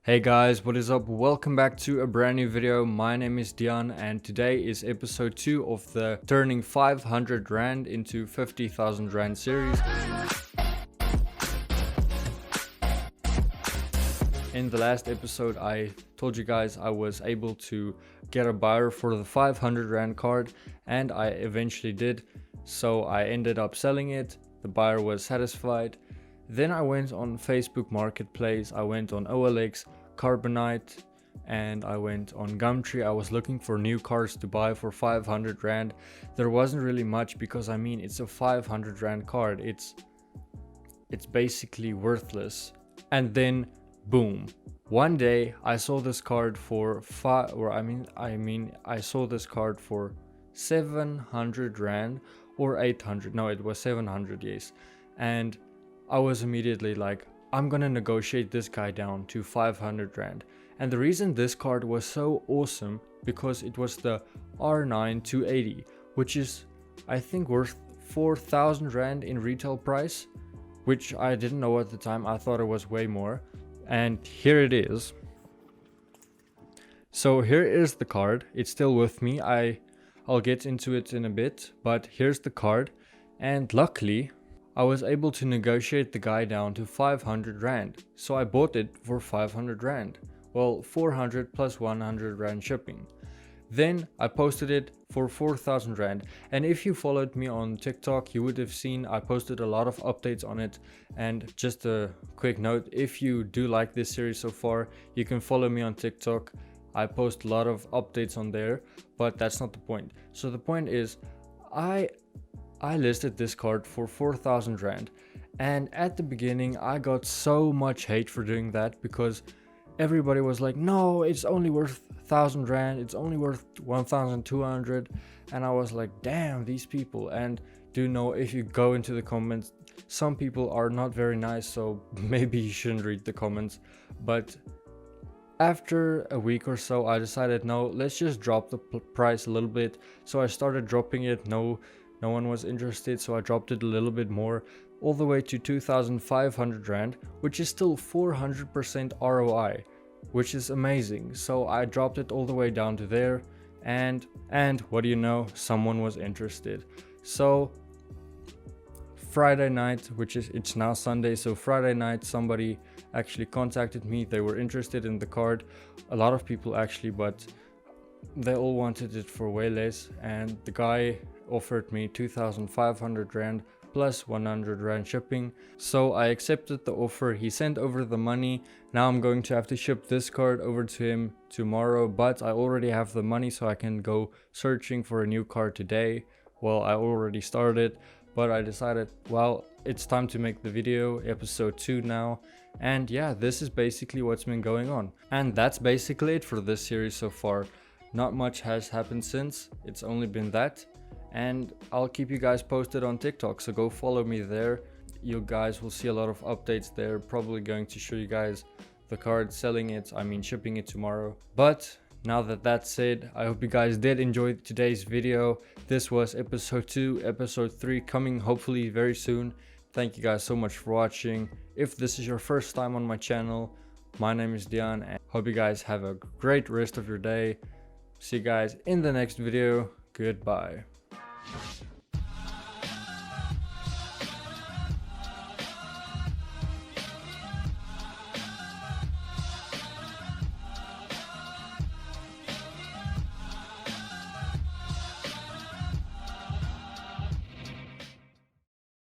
Hey guys, what is up? Welcome back to a brand new video. My name is Dian and today is episode 2 of the turning 500 Rand into 50,000 Rand series. In the last episode I told you guys I was able to get a buyer for the 500 Rand card, and I eventually did. So I ended up selling it. The buyer was satisfied. Then I went on Facebook Marketplace, I went on OLX, Carbonite, and I went on Gumtree. I was looking for new cards to buy for 500 Rand. There wasn't really much because I mean it's a 500 Rand card. It's basically worthless. And then boom. One day I saw this card for I saw this card for 700 Rand or 800. No, it was 700, yes. And I was immediately like, I'm gonna negotiate this guy down to 500 Rand. And the reason this card was so awesome because it was the R9 280, which is I think worth 4,000 Rand in retail price, which I didn't know at the time. I thought it was way more. And here it is. So here is the card. It's still with me. I'll get into it in a bit, but here's the card. And luckily I was able to negotiate the guy down to 500 Rand. So I bought it for 500 Rand. Well, 400 plus 100 Rand shipping. Then I posted it for 4,000 Rand. And if you followed me on TikTok, you would have seen I posted a lot of updates on it. And just a quick note, if you do like this series so far, you can follow me on TikTok. I post a lot of updates on there, but that's not the point. So the point is, I listed this card for 4,000 Rand, and at the beginning I got so much hate for doing that because everybody was like, no, it's only worth 1,000 Rand, it's only worth 1,200, and I was like, damn, these people. And do know, if you go into the comments, some people are not very nice, so maybe you shouldn't read the comments. But after a week or so I decided, no, let's just drop the price a little bit. So I started dropping it. No one was interested, so I dropped it a little bit more, all the way to 2,500 Rand, which is still 400% ROI, which is amazing. So I dropped it all the way down to there, and what do you know, someone was interested. So Friday night, it's now Sunday, so Friday night somebody actually contacted me. They were interested in the card, a lot of people actually, but they all wanted it for way less, and the guy offered me 2,500 Rand plus 100 Rand shipping. So I accepted the offer. He sent over the money. Now I'm going to have to ship this card over to him tomorrow, but I already have the money, so I can go searching for a new card today. Well, I already started, but I decided, well, it's time to make the video, episode 2 now. And yeah, this is basically what's been going on. And that's basically it for this series so far. Not much has happened since, it's only been that. And I'll keep you guys posted on TikTok, so go follow me there. You guys will see a lot of updates there. Probably going to show you guys the card, shipping it tomorrow. But now that that's said, I hope you guys did enjoy today's video. This was episode 2, episode 3 coming hopefully very soon. Thank you guys so much for watching. If this is your first time on my channel, my name is Dian, and hope you guys have a great rest of your day. See you guys in the next video. Goodbye.